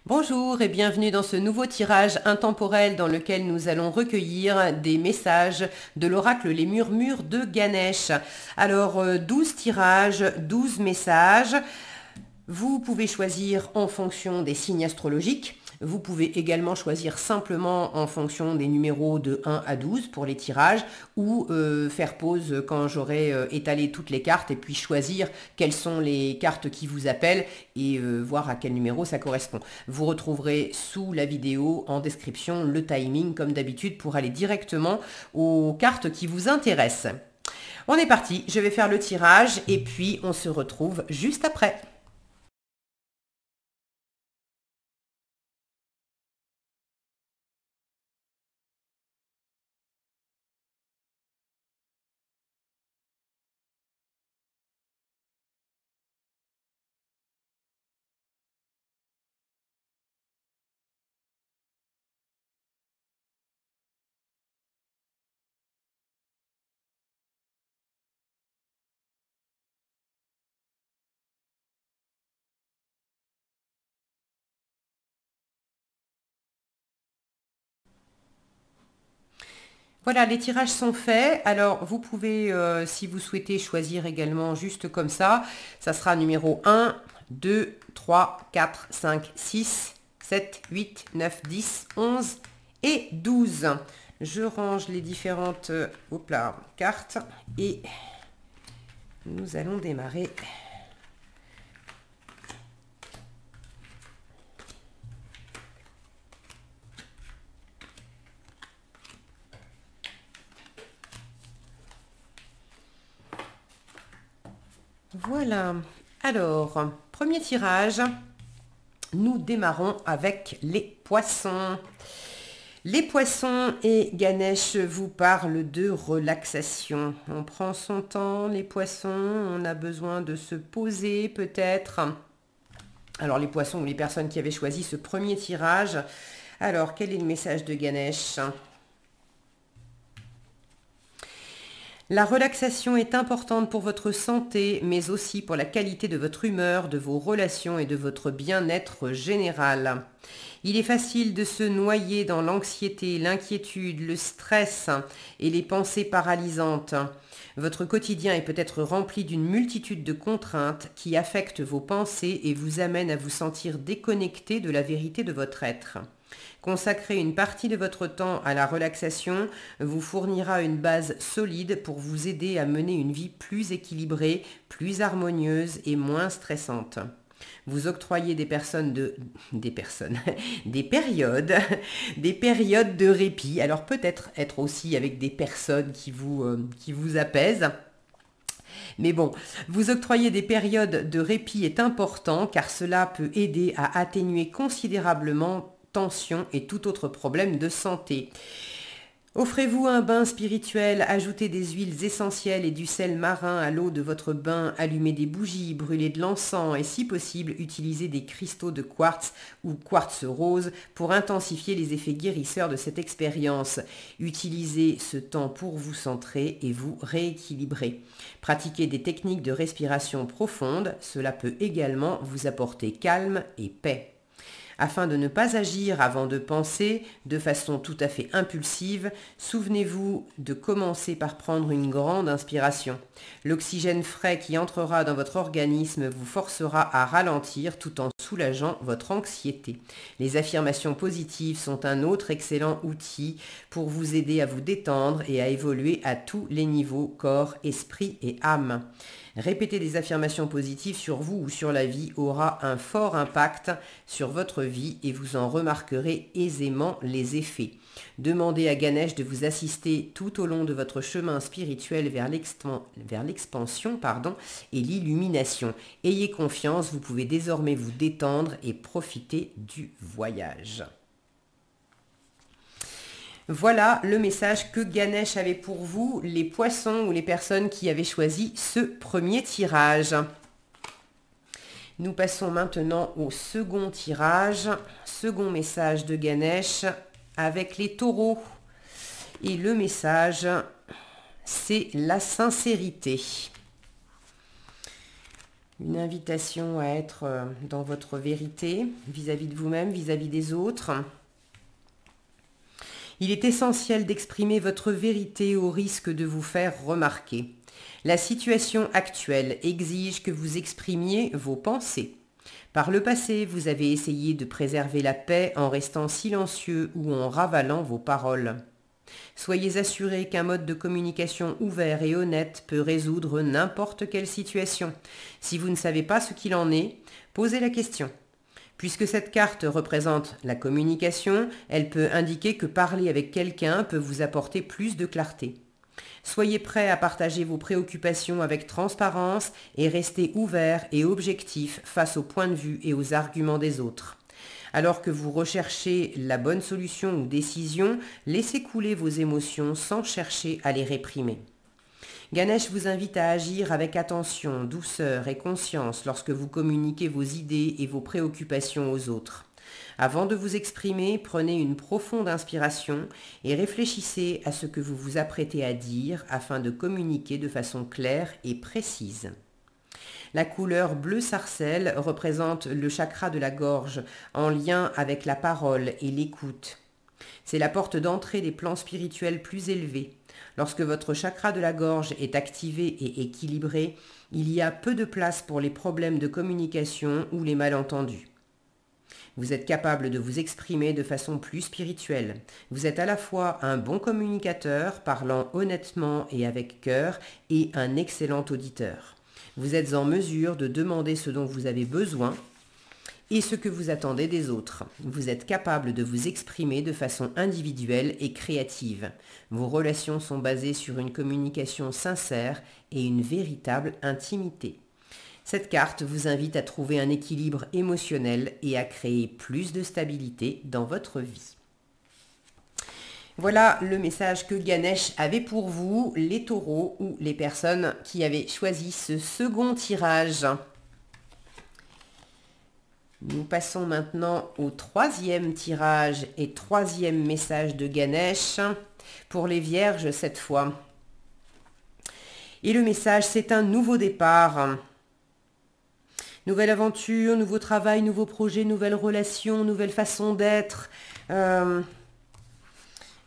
Bonjour et bienvenue dans ce nouveau tirage intemporel dans lequel nous allons recueillir des messages de l'oracle Les Murmures de Ganesh. Alors 12 tirages, 12 messages. Vous pouvez choisir en fonction des signes astrologiques. Vous pouvez également choisir simplement en fonction des numéros de 1 à 12 pour les tirages ou faire pause quand j'aurai étalé toutes les cartes et puis choisir quelles sont les cartes qui vous appellent et voir à quel numéro ça correspond. Vous retrouverez sous la vidéo en description le timing comme d'habitude pour aller directement aux cartes qui vous intéressent. On est parti, je vais faire le tirage et puis on se retrouve juste après. Voilà, les tirages sont faits. Alors, vous pouvez, si vous souhaitez, choisir également juste comme ça. Ça sera numéro 1, 2, 3, 4, 5, 6, 7, 8, 9, 10, 11 et 12. Je range les différentes cartes et nous allons démarrer. Voilà, alors, premier tirage, nous démarrons avec les poissons. Les poissons et Ganesh vous parlent de relaxation. On prend son temps, les poissons, on a besoin de se poser peut-être. Alors les poissons ou les personnes qui avaient choisi ce premier tirage, alors quel est le message de Ganesh ? La relaxation est importante pour votre santé, mais aussi pour la qualité de votre humeur, de vos relations et de votre bien-être général. Il est facile de se noyer dans l'anxiété, l'inquiétude, le stress et les pensées paralysantes. Votre quotidien est peut-être rempli d'une multitude de contraintes qui affectent vos pensées et vous amènent à vous sentir déconnecté de la vérité de votre être. Consacrer une partie de votre temps à la relaxation vous fournira une base solide pour vous aider à mener une vie plus équilibrée, plus harmonieuse et moins stressante. Vous octroyez des périodes de répit. Alors peut-être être aussi avec des personnes qui vous apaisent. Mais bon, vous octroyer des périodes de répit est important car cela peut aider à atténuer considérablement tension et tout autre problème de santé. Offrez-vous un bain spirituel, ajoutez des huiles essentielles et du sel marin à l'eau de votre bain, allumez des bougies, brûlez de l'encens et si possible, utilisez des cristaux de quartz ou quartz rose pour intensifier les effets guérisseurs de cette expérience. Utilisez ce temps pour vous centrer et vous rééquilibrer. Pratiquez des techniques de respiration profonde, cela peut également vous apporter calme et paix. Afin de ne pas agir avant de penser de façon tout à fait impulsive, souvenez-vous de commencer par prendre une grande inspiration. L'oxygène frais qui entrera dans votre organisme vous forcera à ralentir tout en soulageant votre anxiété. Les affirmations positives sont un autre excellent outil pour vous aider à vous détendre et à évoluer à tous les niveaux, corps, esprit et âme. Répéter des affirmations positives sur vous ou sur la vie aura un fort impact sur votre vie et vous en remarquerez aisément les effets. Demandez à Ganesh de vous assister tout au long de votre chemin spirituel vers l'expansion et l'illumination. Ayez confiance, vous pouvez désormais vous détendre et profiter du voyage. Voilà le message que Ganesh avait pour vous, les poissons ou les personnes qui avaient choisi ce premier tirage. Nous passons maintenant au second tirage, second message de Ganesh avec les taureaux. Et le message, c'est la sincérité. Une invitation à être dans votre vérité vis-à-vis de vous-même, vis-à-vis des autres. Il est essentiel d'exprimer votre vérité au risque de vous faire remarquer. La situation actuelle exige que vous exprimiez vos pensées. Par le passé, vous avez essayé de préserver la paix en restant silencieux ou en ravalant vos paroles. Soyez assurés qu'un mode de communication ouvert et honnête peut résoudre n'importe quelle situation. Si vous ne savez pas ce qu'il en est, posez la question. Puisque cette carte représente la communication, elle peut indiquer que parler avec quelqu'un peut vous apporter plus de clarté. Soyez prêts à partager vos préoccupations avec transparence et restez ouverts et objectifs face aux points de vue et aux arguments des autres. Alors que vous recherchez la bonne solution ou décision, laissez couler vos émotions sans chercher à les réprimer. Ganesh vous invite à agir avec attention, douceur et conscience lorsque vous communiquez vos idées et vos préoccupations aux autres. Avant de vous exprimer, prenez une profonde inspiration et réfléchissez à ce que vous vous apprêtez à dire afin de communiquer de façon claire et précise. La couleur bleu sarcelle représente le chakra de la gorge en lien avec la parole et l'écoute. C'est la porte d'entrée des plans spirituels plus élevés. Lorsque votre chakra de la gorge est activé et équilibré, il y a peu de place pour les problèmes de communication ou les malentendus. Vous êtes capable de vous exprimer de façon plus spirituelle. Vous êtes à la fois un bon communicateur, parlant honnêtement et avec cœur, et un excellent auditeur. Vous êtes en mesure de demander ce dont vous avez besoin et ce que vous attendez des autres. Vous êtes capable de vous exprimer de façon individuelle et créative. Vos relations sont basées sur une communication sincère et une véritable intimité. Cette carte vous invite à trouver un équilibre émotionnel et à créer plus de stabilité dans votre vie. Voilà le message que Ganesh avait pour vous, les taureaux ou les personnes qui avaient choisi ce second tirage. Nous passons maintenant au troisième tirage et troisième message de Ganesh pour les vierges cette fois. Et le message, c'est un nouveau départ. Nouvelle aventure, nouveau travail, nouveau projet, nouvelle relation, nouvelle façon d'être.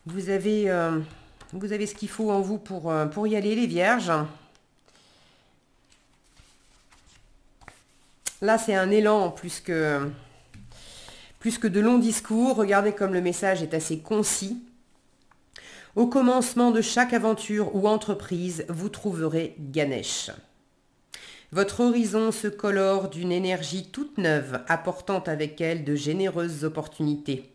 Vous avez ce qu'il faut en vous pour y aller, les vierges. Là, c'est un élan plus que de longs discours. Regardez comme le message est assez concis. Au commencement de chaque aventure ou entreprise, vous trouverez Ganesh. Votre horizon se colore d'une énergie toute neuve, apportant avec elle de généreuses opportunités.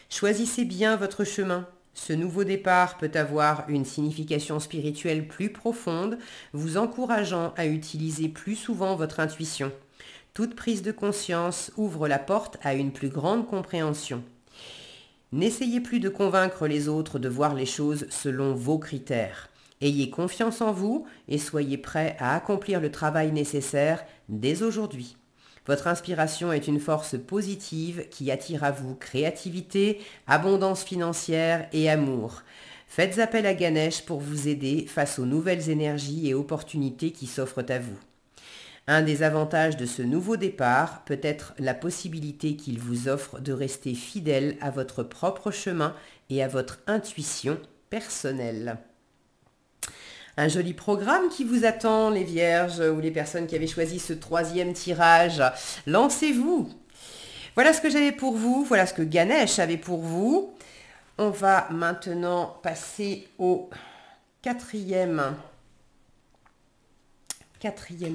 Choisissez bien votre chemin. Ce nouveau départ peut avoir une signification spirituelle plus profonde, vous encourageant à utiliser plus souvent votre intuition. Toute prise de conscience ouvre la porte à une plus grande compréhension. N'essayez plus de convaincre les autres de voir les choses selon vos critères. Ayez confiance en vous et soyez prêts à accomplir le travail nécessaire dès aujourd'hui. Votre inspiration est une force positive qui attire à vous créativité, abondance financière et amour. Faites appel à Ganesh pour vous aider face aux nouvelles énergies et opportunités qui s'offrent à vous. Un des avantages de ce nouveau départ peut être la possibilité qu'il vous offre de rester fidèle à votre propre chemin et à votre intuition personnelle. Un joli programme qui vous attend, les vierges ou les personnes qui avaient choisi ce troisième tirage. Lancez-vous! Voilà ce que j'avais pour vous, voilà ce que Ganesh avait pour vous. On va maintenant passer au quatrième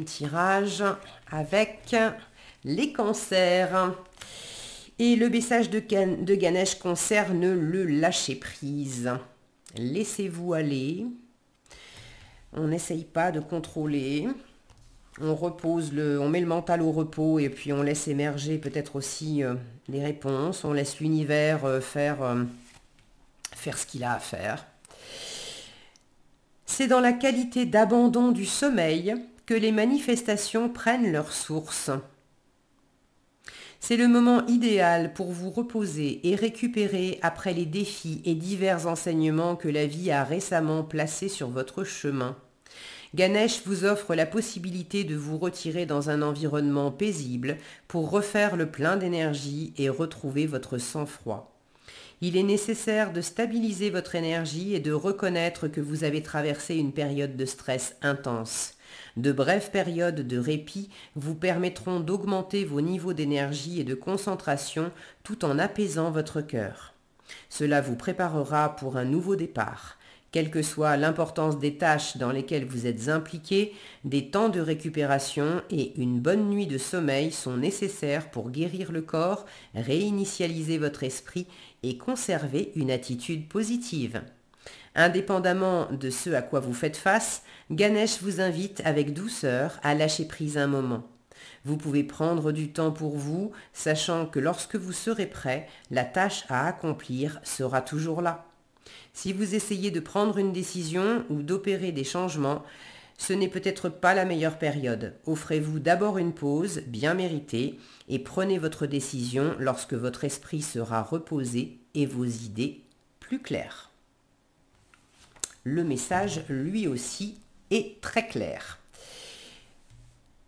tirage avec les cancers. Et le message de Ganesh concerne le lâcher-prise. Laissez-vous aller. On n'essaye pas de contrôler. On met le mental au repos et puis on laisse émerger peut-être aussi les réponses. On laisse l'univers faire ce qu'il a à faire. C'est dans la qualité d'abandon du sommeil que les manifestations prennent leur source. C'est le moment idéal pour vous reposer et récupérer après les défis et divers enseignements que la vie a récemment placés sur votre chemin. Ganesh vous offre la possibilité de vous retirer dans un environnement paisible pour refaire le plein d'énergie et retrouver votre sang-froid. Il est nécessaire de stabiliser votre énergie et de reconnaître que vous avez traversé une période de stress intense. De brèves périodes de répit vous permettront d'augmenter vos niveaux d'énergie et de concentration tout en apaisant votre cœur. Cela vous préparera pour un nouveau départ. Quelle que soit l'importance des tâches dans lesquelles vous êtes impliqué, des temps de récupération et une bonne nuit de sommeil sont nécessaires pour guérir le corps, réinitialiser votre esprit et conserver une attitude positive. Indépendamment de ce à quoi vous faites face, Ganesh vous invite avec douceur à lâcher prise un moment. Vous pouvez prendre du temps pour vous, sachant que lorsque vous serez prêt, la tâche à accomplir sera toujours là. Si vous essayez de prendre une décision ou d'opérer des changements, ce n'est peut-être pas la meilleure période. Offrez-vous d'abord une pause bien méritée et prenez votre décision lorsque votre esprit sera reposé et vos idées plus claires. Le message, lui aussi, est très clair.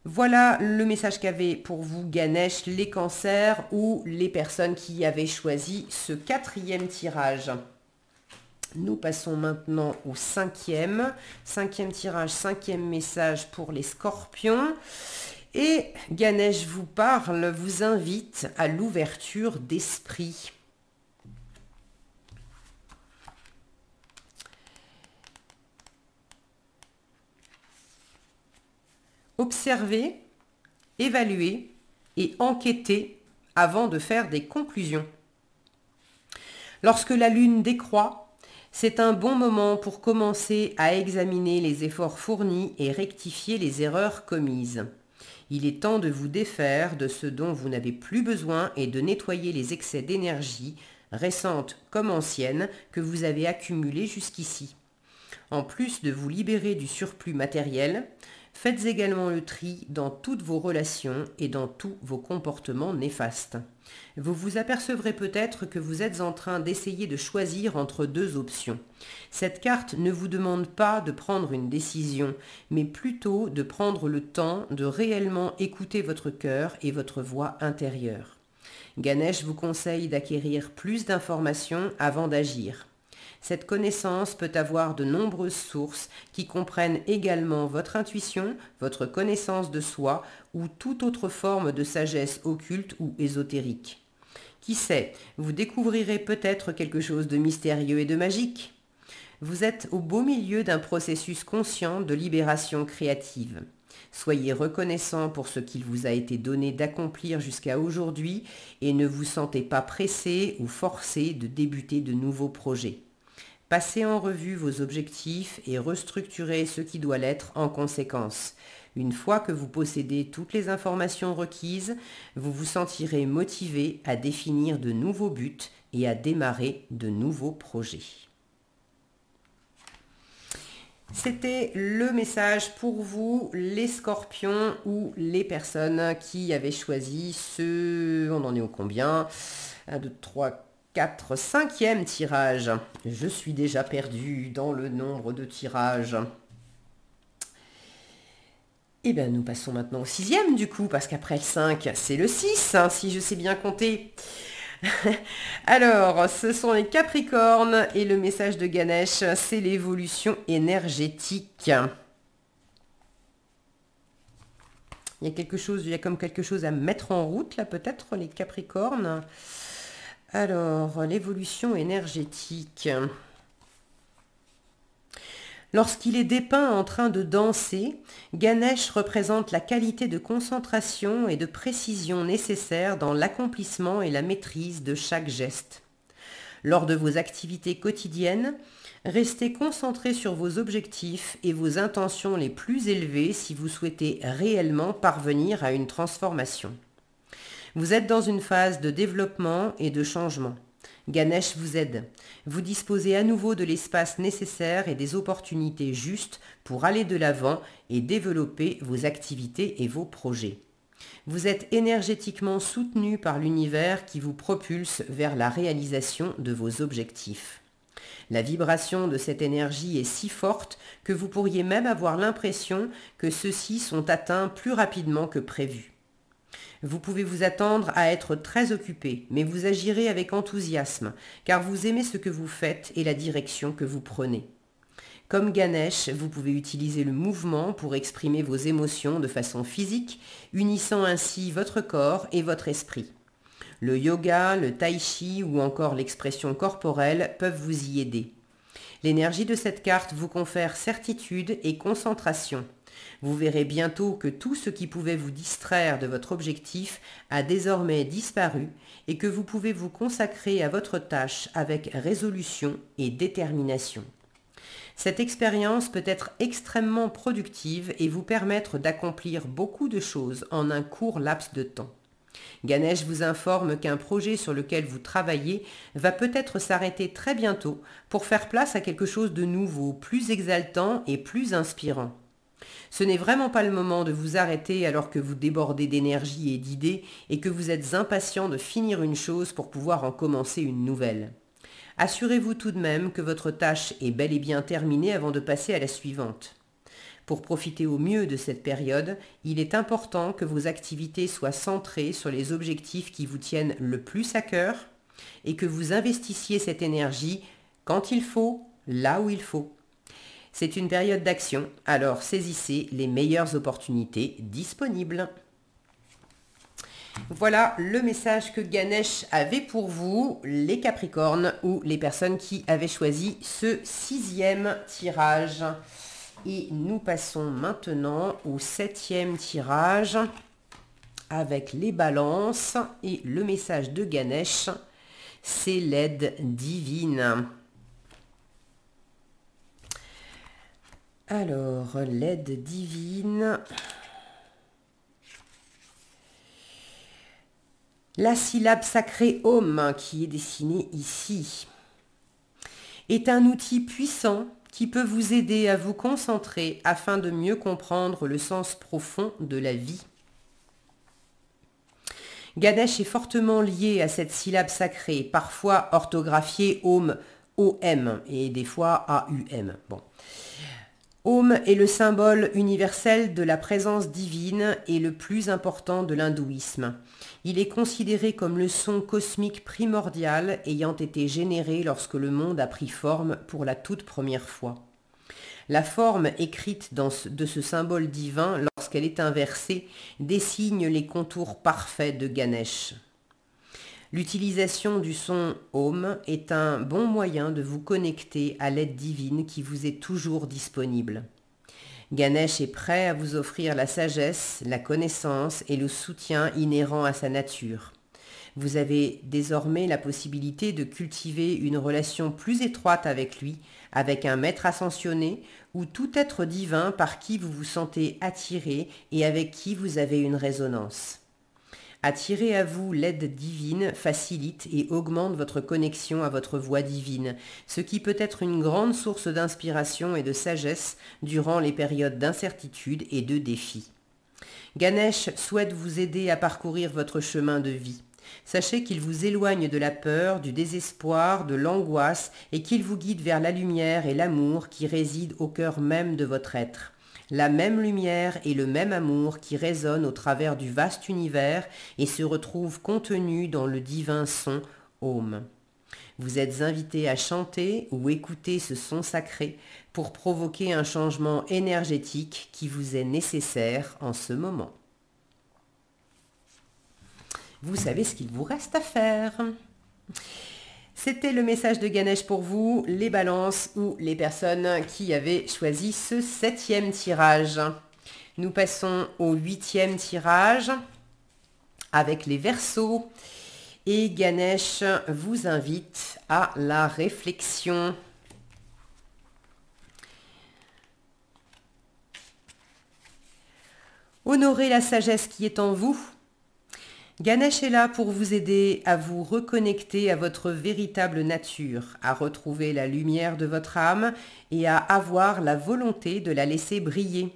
Voilà le message qu'avait pour vous Ganesh, les cancers ou les personnes qui avaient choisi ce 4e tirage. Nous passons maintenant au 5e tirage, 5e message pour les scorpions. Et Ganesh vous parle, vous invite à l'ouverture d'esprit. Observez, évaluez et enquêtez avant de faire des conclusions. Lorsque la lune décroît, c'est un bon moment pour commencer à examiner les efforts fournis et rectifier les erreurs commises. Il est temps de vous défaire de ce dont vous n'avez plus besoin et de nettoyer les excès d'énergie, récentes comme anciennes, que vous avez accumulés jusqu'ici. En plus de vous libérer du surplus matériel, faites également le tri dans toutes vos relations et dans tous vos comportements néfastes. Vous vous apercevrez peut-être que vous êtes en train d'essayer de choisir entre deux options. Cette carte ne vous demande pas de prendre une décision, mais plutôt de prendre le temps de réellement écouter votre cœur et votre voix intérieure. Ganesh vous conseille d'acquérir plus d'informations avant d'agir. Cette connaissance peut avoir de nombreuses sources qui comprennent également votre intuition, votre connaissance de soi ou toute autre forme de sagesse occulte ou ésotérique. Qui sait, vous découvrirez peut-être quelque chose de mystérieux et de magique. Vous êtes au beau milieu d'un processus conscient de libération créative. Soyez reconnaissant pour ce qu'il vous a été donné d'accomplir jusqu'à aujourd'hui et ne vous sentez pas pressé ou forcé de débuter de nouveaux projets. Passez en revue vos objectifs et restructurez ce qui doit l'être en conséquence. Une fois que vous possédez toutes les informations requises, vous vous sentirez motivé à définir de nouveaux buts et à démarrer de nouveaux projets. C'était le message pour vous, les scorpions ou les personnes qui avaient choisi ce... On en est au combien 1, 2, 3, 4, 5e tirage. Je suis déjà perdu dans le nombre de tirages. Et bien nous passons maintenant au 6e du coup, parce qu'après le 5, c'est le 6, hein, si je sais bien compter. Alors, ce sont les Capricornes et le message de Ganesh, c'est l'évolution énergétique. Il y a comme quelque chose à mettre en route là peut-être, les Capricornes. Alors, l'évolution énergétique. Lorsqu'il est dépeint en train de danser, Ganesh représente la qualité de concentration et de précision nécessaire dans l'accomplissement et la maîtrise de chaque geste. Lors de vos activités quotidiennes, restez concentré sur vos objectifs et vos intentions les plus élevées si vous souhaitez réellement parvenir à une transformation. Vous êtes dans une phase de développement et de changement. Ganesh vous aide. Vous disposez à nouveau de l'espace nécessaire et des opportunités justes pour aller de l'avant et développer vos activités et vos projets. Vous êtes énergétiquement soutenu par l'univers qui vous propulse vers la réalisation de vos objectifs. La vibration de cette énergie est si forte que vous pourriez même avoir l'impression que ceux-ci sont atteints plus rapidement que prévu. Vous pouvez vous attendre à être très occupé, mais vous agirez avec enthousiasme, car vous aimez ce que vous faites et la direction que vous prenez. Comme Ganesh, vous pouvez utiliser le mouvement pour exprimer vos émotions de façon physique, unissant ainsi votre corps et votre esprit. Le yoga, le tai chi ou encore l'expression corporelle peuvent vous y aider. L'énergie de cette carte vous confère certitude et concentration. Vous verrez bientôt que tout ce qui pouvait vous distraire de votre objectif a désormais disparu et que vous pouvez vous consacrer à votre tâche avec résolution et détermination. Cette expérience peut être extrêmement productive et vous permettre d'accomplir beaucoup de choses en un court laps de temps. Ganesh vous informe qu'un projet sur lequel vous travaillez va peut-être s'arrêter très bientôt pour faire place à quelque chose de nouveau, plus exaltant et plus inspirant. Ce n'est vraiment pas le moment de vous arrêter alors que vous débordez d'énergie et d'idées et que vous êtes impatient de finir une chose pour pouvoir en commencer une nouvelle. Assurez-vous tout de même que votre tâche est bel et bien terminée avant de passer à la suivante. Pour profiter au mieux de cette période, il est important que vos activités soient centrées sur les objectifs qui vous tiennent le plus à cœur et que vous investissiez cette énergie quand il faut, là où il faut. C'est une période d'action, alors saisissez les meilleures opportunités disponibles. Voilà le message que Ganesh avait pour vous, les Capricornes ou les personnes qui avaient choisi ce 6e tirage. Et nous passons maintenant au 7e tirage avec les balances. Et le message de Ganesh, c'est l'aide divine. Alors, l'aide divine. La syllabe sacrée Om, qui est dessinée ici, est un outil puissant qui peut vous aider à vous concentrer afin de mieux comprendre le sens profond de la vie. Ganesh est fortement lié à cette syllabe sacrée, parfois orthographiée Om, O-M, et des fois A-U-M. Bon. Om est le symbole universel de la présence divine et le plus important de l'hindouisme. Il est considéré comme le son cosmique primordial ayant été généré lorsque le monde a pris forme pour la toute première fois. La forme écrite de ce symbole divin, lorsqu'elle est inversée, dessine les contours parfaits de Ganesh. L'utilisation du son Om est un bon moyen de vous connecter à l'aide divine qui vous est toujours disponible. Ganesh est prêt à vous offrir la sagesse, la connaissance et le soutien inhérents à sa nature. Vous avez désormais la possibilité de cultiver une relation plus étroite avec lui, avec un maître ascensionné ou tout être divin par qui vous vous sentez attiré et avec qui vous avez une résonance. Attirer à vous l'aide divine facilite et augmente votre connexion à votre voix divine, ce qui peut être une grande source d'inspiration et de sagesse durant les périodes d'incertitude et de défis. Ganesh souhaite vous aider à parcourir votre chemin de vie. Sachez qu'il vous éloigne de la peur, du désespoir, de l'angoisse et qu'il vous guide vers la lumière et l'amour qui résident au cœur même de votre être. La même lumière et le même amour qui résonnent au travers du vaste univers et se retrouvent contenus dans le divin son Om. Vous êtes invité à chanter ou écouter ce son sacré pour provoquer un changement énergétique qui vous est nécessaire en ce moment. Vous savez ce qu'il vous reste à faire. C'était le message de Ganesh pour vous, les balances ou les personnes qui avaient choisi ce 7e tirage. Nous passons au 8e tirage avec les Verseaux. Et Ganesh vous invite à la réflexion. Honorez la sagesse qui est en vous. Ganesh est là pour vous aider à vous reconnecter à votre véritable nature, à retrouver la lumière de votre âme et à avoir la volonté de la laisser briller.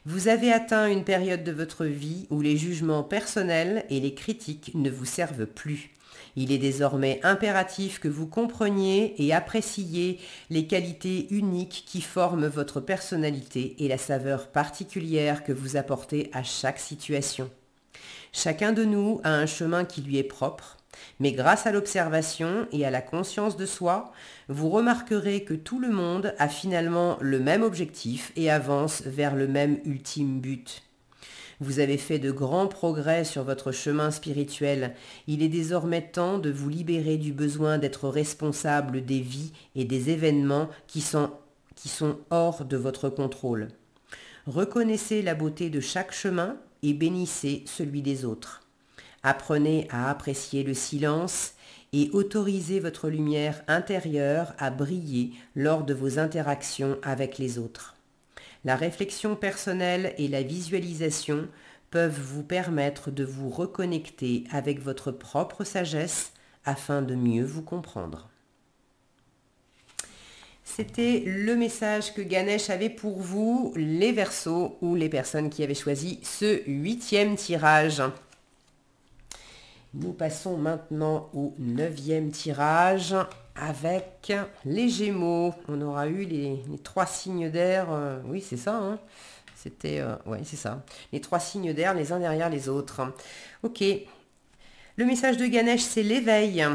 Vous avez atteint une période de votre vie où les jugements personnels et les critiques ne vous servent plus. Il est désormais impératif que vous compreniez et appréciiez les qualités uniques qui forment votre personnalité et la saveur particulière que vous apportez à chaque situation. Chacun de nous a un chemin qui lui est propre, mais grâce à l'observation et à la conscience de soi, vous remarquerez que tout le monde a finalement le même objectif et avance vers le même ultime but. Vous avez fait de grands progrès sur votre chemin spirituel. Il est désormais temps de vous libérer du besoin d'être responsable des vies et des événements qui sont hors de votre contrôle. Reconnaissez la beauté de chaque chemin et bénissez celui des autres. Apprenez à apprécier le silence et autorisez votre lumière intérieure à briller lors de vos interactions avec les autres. La réflexion personnelle et la visualisation peuvent vous permettre de vous reconnecter avec votre propre sagesse afin de mieux vous comprendre. C'était le message que Ganesh avait pour vous, les Verseaux ou les personnes qui avaient choisi ce 8e tirage. Nous passons maintenant au 9e tirage avec les Gémeaux. On aura eu les 3 signes d'air. Oui, c'est ça. Hein. C'était, ouais, c'est ça. Les 3 signes d'air, les uns derrière les autres. Ok. Le message de Ganesh, c'est l'éveil.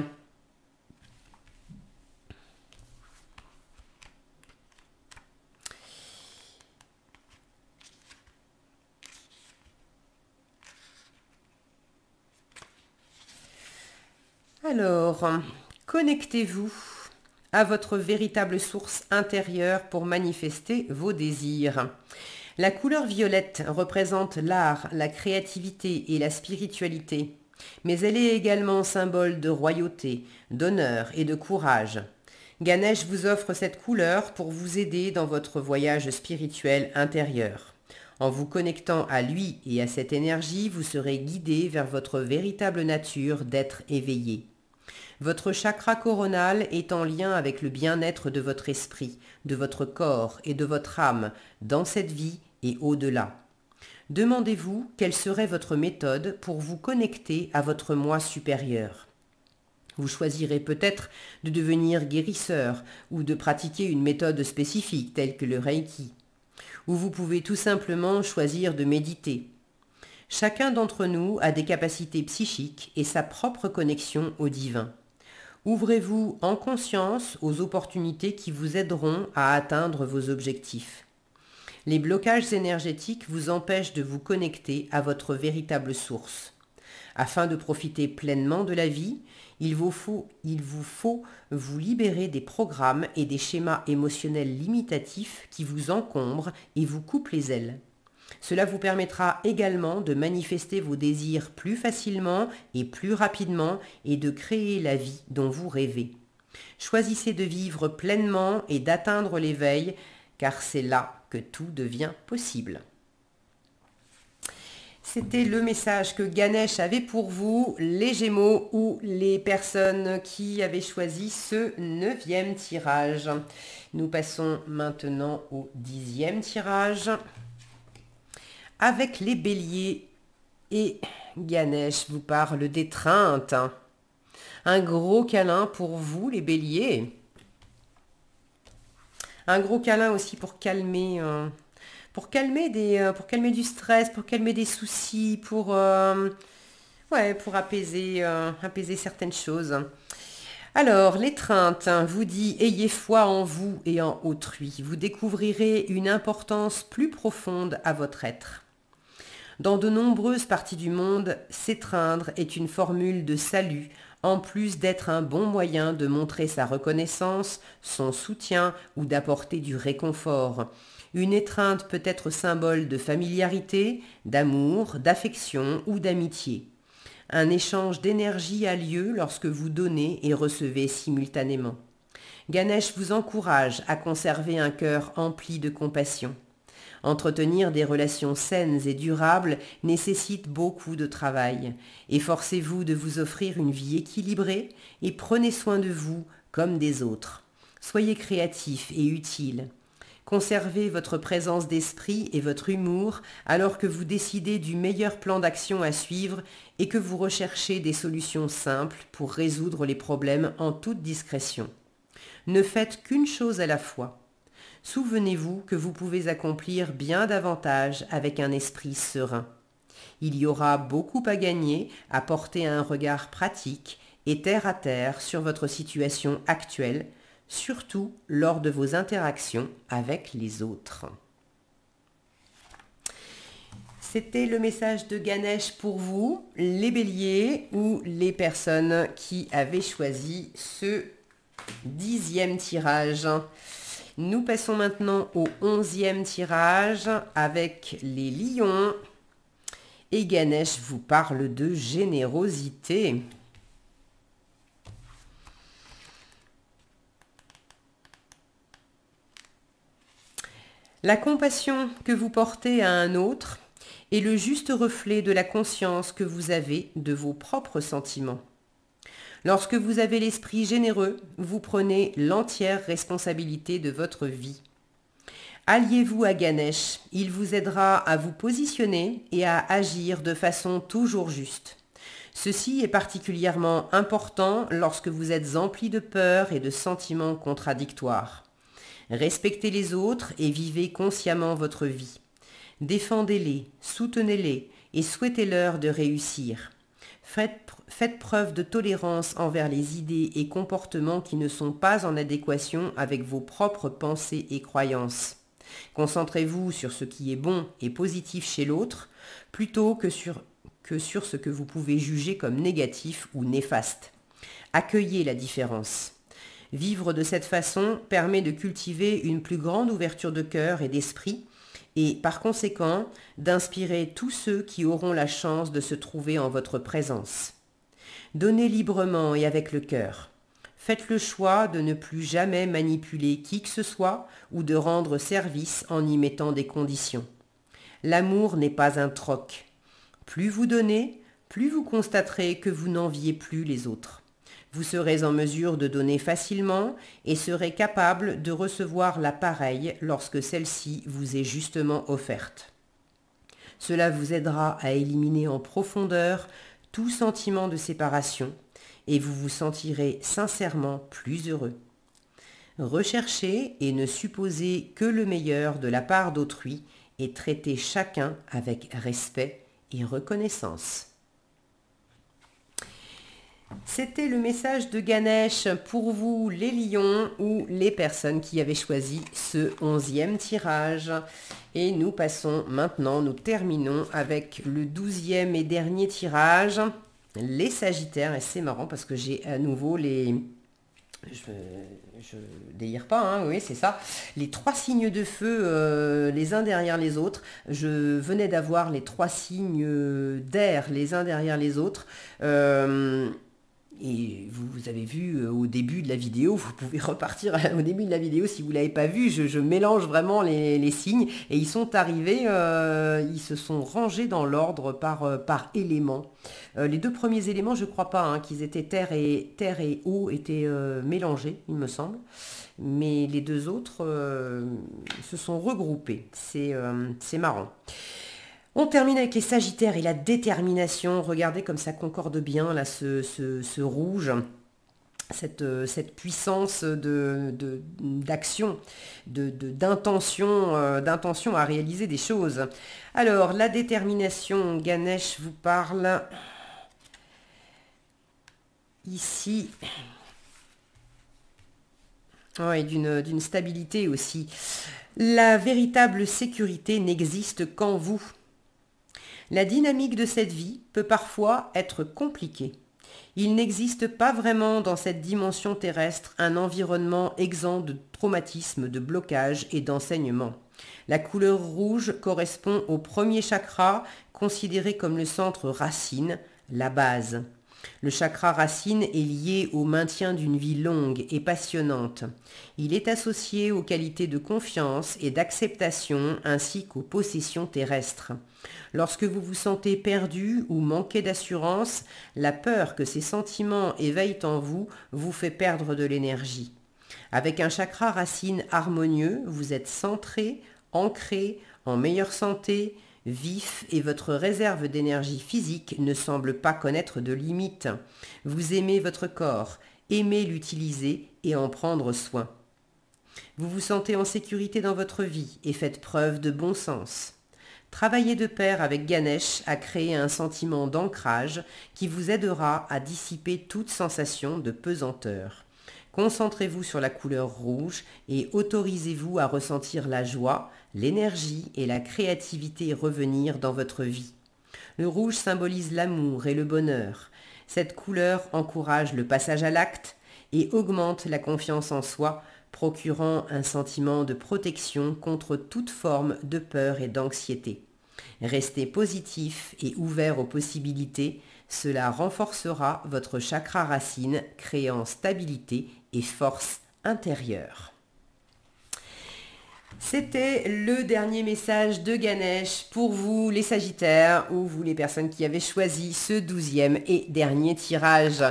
Alors, connectez-vous à votre véritable source intérieure pour manifester vos désirs. La couleur violette représente l'art, la créativité et la spiritualité, mais elle est également symbole de royauté, d'honneur et de courage. Ganesh vous offre cette couleur pour vous aider dans votre voyage spirituel intérieur. En vous connectant à lui et à cette énergie, vous serez guidé vers votre véritable nature d'être éveillé. Votre chakra coronal est en lien avec le bien-être de votre esprit, de votre corps et de votre âme dans cette vie et au-delà. Demandez-vous quelle serait votre méthode pour vous connecter à votre moi supérieur. Vous choisirez peut-être de devenir guérisseur ou de pratiquer une méthode spécifique telle que le Reiki. Ou vous pouvez tout simplement choisir de méditer. Chacun d'entre nous a des capacités psychiques et sa propre connexion au divin. Ouvrez-vous en conscience aux opportunités qui vous aideront à atteindre vos objectifs. Les blocages énergétiques vous empêchent de vous connecter à votre véritable source. Afin de profiter pleinement de la vie, il vous faut vous libérer des programmes et des schémas émotionnels limitatifs qui vous encombrent et vous coupent les ailes. Cela vous permettra également de manifester vos désirs plus facilement et plus rapidement et de créer la vie dont vous rêvez. Choisissez de vivre pleinement et d'atteindre l'éveil, car c'est là que tout devient possible. C'était le message que Ganesh avait pour vous, les Gémeaux ou les personnes qui avaient choisi ce 9e tirage. Nous passons maintenant au 10e tirage. Avec les Béliers, et Ganesh vous parle d'étreinte. Un gros câlin pour vous, les Béliers. Un gros câlin aussi pour calmer du stress, pour calmer des soucis, pour apaiser certaines choses. Alors, l'étreinte vous dit « Ayez foi en vous et en autrui ». Vous découvrirez une importance plus profonde à votre être. Dans de nombreuses parties du monde, s'étreindre est une formule de salut, en plus d'être un bon moyen de montrer sa reconnaissance, son soutien ou d'apporter du réconfort. Une étreinte peut être symbole de familiarité, d'amour, d'affection ou d'amitié. Un échange d'énergie a lieu lorsque vous donnez et recevez simultanément. Ganesh vous encourage à conserver un cœur empli de compassion. Entretenir des relations saines et durables nécessite beaucoup de travail. Efforcez-vous de vous offrir une vie équilibrée et prenez soin de vous comme des autres. Soyez créatif et utile. Conservez votre présence d'esprit et votre humour alors que vous décidez du meilleur plan d'action à suivre et que vous recherchez des solutions simples pour résoudre les problèmes en toute discrétion. Ne faites qu'une chose à la fois. Souvenez-vous que vous pouvez accomplir bien davantage avec un esprit serein. Il y aura beaucoup à gagner à porter un regard pratique et terre à terre sur votre situation actuelle, surtout lors de vos interactions avec les autres. C'était le message de Ganesh pour vous, les béliers ou les personnes qui avaient choisi ce 10e tirage. Nous passons maintenant au 11e tirage avec les lions. Et Ganesh vous parle de générosité. La compassion que vous portez à un autre est le juste reflet de la conscience que vous avez de vos propres sentiments. Lorsque vous avez l'esprit généreux, vous prenez l'entière responsabilité de votre vie. Alliez-vous à Ganesh, il vous aidera à vous positionner et à agir de façon toujours juste. Ceci est particulièrement important lorsque vous êtes empli de peur et de sentiments contradictoires. Respectez les autres et vivez consciemment votre vie. Défendez-les, soutenez-les et souhaitez-leur de réussir. Faites preuve de tolérance envers les idées et comportements qui ne sont pas en adéquation avec vos propres pensées et croyances. Concentrez-vous sur ce qui est bon et positif chez l'autre, plutôt que sur ce que vous pouvez juger comme négatif ou néfaste. Accueillez la différence. Vivre de cette façon permet de cultiver une plus grande ouverture de cœur et d'esprit, et par conséquent d'inspirer tous ceux qui auront la chance de se trouver en votre présence. Donnez librement et avec le cœur. Faites le choix de ne plus jamais manipuler qui que ce soit ou de rendre service en y mettant des conditions. L'amour n'est pas un troc. Plus vous donnez, plus vous constaterez que vous n'enviez plus les autres. Vous serez en mesure de donner facilement et serez capable de recevoir la pareille lorsque celle-ci vous est justement offerte. Cela vous aidera à éliminer en profondeur tout sentiment de séparation et vous vous sentirez sincèrement plus heureux. Recherchez et ne supposez que le meilleur de la part d'autrui et traitez chacun avec respect et reconnaissance. C'était le message de Ganesh pour vous, les lions ou les personnes qui avaient choisi ce 11e tirage. Et nous passons maintenant, nous terminons avec le 12e et dernier tirage, les Sagittaires. Et c'est marrant parce que j'ai à nouveau les... Je délire pas, hein, oui, c'est ça. Les 3 signes de feu, les uns derrière les autres. Je venais d'avoir les 3 signes d'air, les uns derrière les autres. Et vous avez vu au début de la vidéo, vous pouvez repartir au début de la vidéo si vous ne l'avez pas vu, je mélange vraiment les signes et ils sont arrivés, ils se sont rangés dans l'ordre par éléments. Les 2 premiers éléments, je ne crois pas qu'ils étaient terre et eau étaient mélangés, il me semble. Mais les 2 autres se sont regroupés, c'est marrant. On termine avec les Sagittaires et la détermination. Regardez comme ça concorde bien là ce rouge, cette puissance d'action, d'intention à réaliser des choses. Alors la détermination, Ganesh vous parle ici. Oui, d'une stabilité aussi. La véritable sécurité n'existe qu'en vous. La dynamique de cette vie peut parfois être compliquée. Il n'existe pas vraiment dans cette dimension terrestre un environnement exempt de traumatisme, de blocage et d'enseignement. La couleur rouge correspond au premier chakra, considéré comme le centre racine, la base. Le chakra racine est lié au maintien d'une vie longue et passionnante. Il est associé aux qualités de confiance et d'acceptation ainsi qu'aux possessions terrestres. Lorsque vous vous sentez perdu ou manquez d'assurance, la peur que ces sentiments éveillent en vous vous fait perdre de l'énergie. Avec un chakra racine harmonieux, vous êtes centré, ancré, en meilleure santé, vif et votre réserve d'énergie physique ne semble pas connaître de limites. Vous aimez votre corps, aimez l'utiliser et en prendre soin. Vous vous sentez en sécurité dans votre vie et faites preuve de bon sens. Travaillez de pair avec Ganesh à créer un sentiment d'ancrage qui vous aidera à dissiper toute sensation de pesanteur. Concentrez-vous sur la couleur rouge et autorisez-vous à ressentir la joie, l'énergie et la créativité revenir dans votre vie. Le rouge symbolise l'amour et le bonheur. Cette couleur encourage le passage à l'acte et augmente la confiance en soi, procurant un sentiment de protection contre toute forme de peur et d'anxiété. Restez positif et ouvert aux possibilités, cela renforcera votre chakra racine, créant stabilité et force intérieure. C'était le dernier message de Ganesh pour vous les Sagittaires ou vous les personnes qui avez choisi ce 12e et dernier tirage.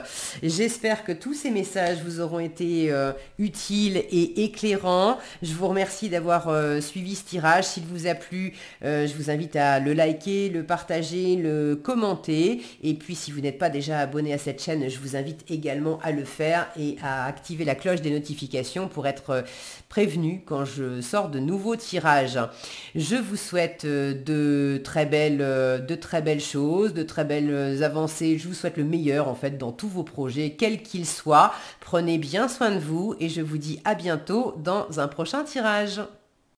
J'espère que tous ces messages vous auront été utiles et éclairants. Je vous remercie d'avoir suivi ce tirage. S'il vous a plu, je vous invite à le liker, le partager, le commenter. Et puis si vous n'êtes pas déjà abonné à cette chaîne, je vous invite également à le faire et à activer la cloche des notifications pour être prévenu quand je sors de nouveaux tirages. Je vous souhaite de très belles choses, de très belles avancées. Je vous souhaite le meilleur en fait dans tous vos projets, quels qu'ils soient. Prenez bien soin de vous et je vous dis à bientôt dans un prochain tirage.